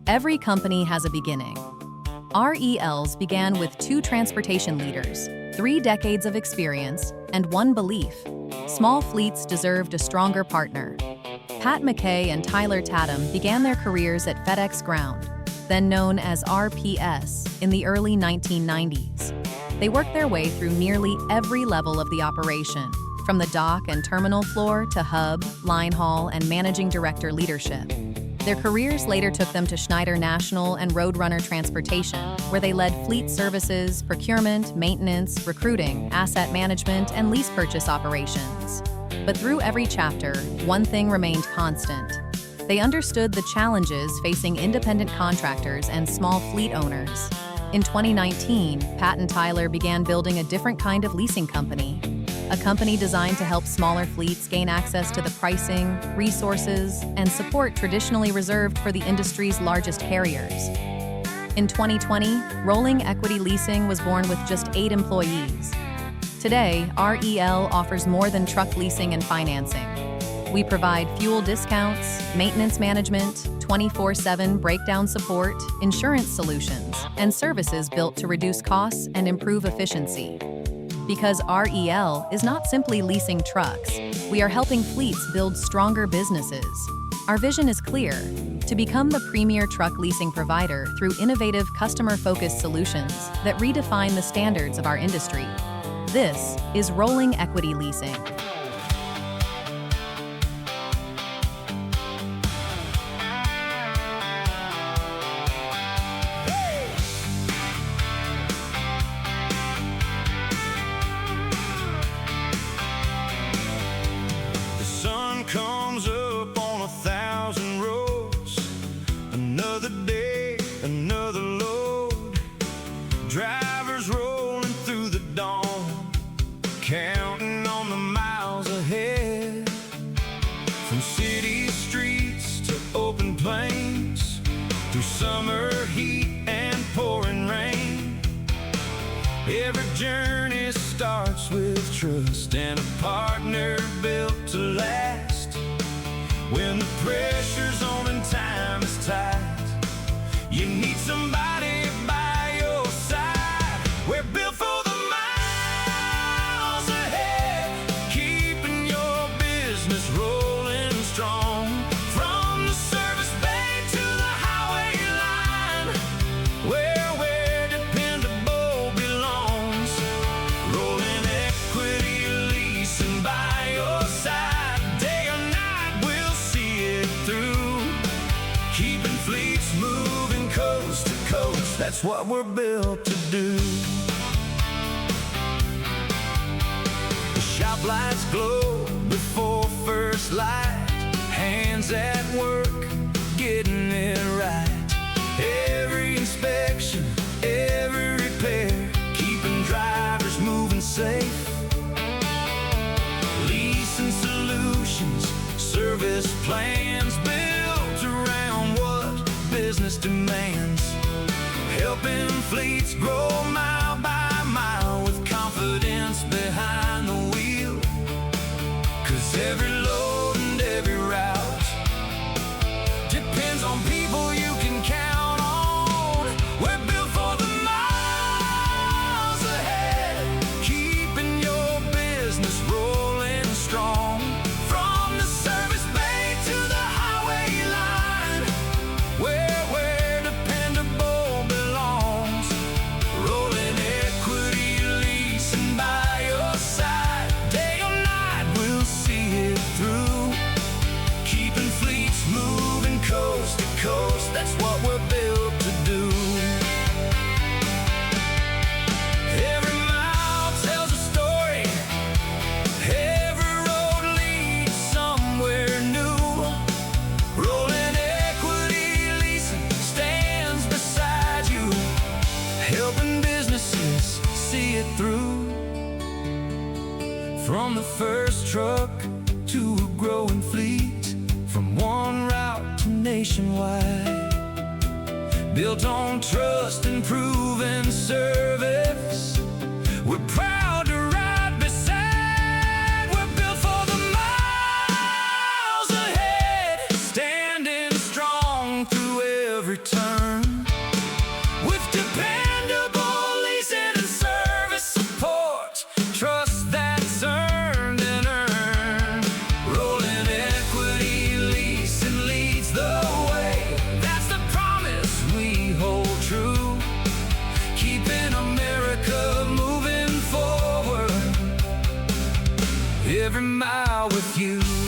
Every company has a beginning. RELs began with 2 transportation leaders, 3 decades of experience, and 1 belief: small fleets deserved a stronger partner. Pat McKay and Tyler Tatum began their careers at FedEx Ground, then known as RPS, in the early 1990s. They worked their way through nearly every level of the operation, from the dock and terminal floor to hub, line haul, and managing director leadership. Their careers later took them to Schneider National and Roadrunner Transportation, where they led fleet services, procurement, maintenance, recruiting, asset management, and lease purchase operations. But through every chapter, one thing remained constant. They understood the challenges facing independent contractors and small fleet owners. In 2019, Pat and Tyler began building a different kind of leasing company, a company designed to help smaller fleets gain access to the pricing, resources, and support traditionally reserved for the industry's largest carriers. In 2020, Rolling Equity Leasing was born with just 8 employees. Today, REL offers more than truck leasing and financing. We provide fuel discounts, maintenance management, 24/7 breakdown support, insurance solutions, and services built to reduce costs and improve efficiency. Because REL is not simply leasing trucks, we are helping fleets build stronger businesses. Our vision is clear: to become the premier truck leasing provider through innovative, customer-focused solutions that redefine the standards of our industry. This is Rolling Equity Leasing. Comes up on 1,000 roads. Another day, another load. Drivers rolling through the dawn, counting on the miles ahead. From city streets to open plains, through summer heat and pouring rain. Every journey starts with trust and a partner built to last. When the pressure's on and time is tight, you need somebody by your side. We're built for the miles ahead, keeping your business rolling strong. From the service bay to the highway line, where dependable belongs. Rolling Equity Leasing by your side. Keeping fleets moving coast to coast, that's what we're built to do. The shop lights glow before first light, hands at work, getting it right. Every inspection, every repair, keeping drivers moving safe. Leasing solutions, service plans built around what business demands, helping fleets grow mile by mile with confidence behind the wheel. 'Cause every load and every route depends on people you can count on. We're built for the miles ahead, keeping your business rolling strong. From the service bay to the highway line, where dependable belongs. Rolling Equity Leasing by your side. Day or night, we'll see it through. Keeping fleets moving coast to coast, that's what we're built to do. Every mile tells a story, every road leads somewhere new. Rolling Equity Leasing stands beside you, helping businesses see it through. From the first truck to a growing fleet, from one route to nationwide, built on trust and proven service. We're proud to ride beside. We're built for the miles with you.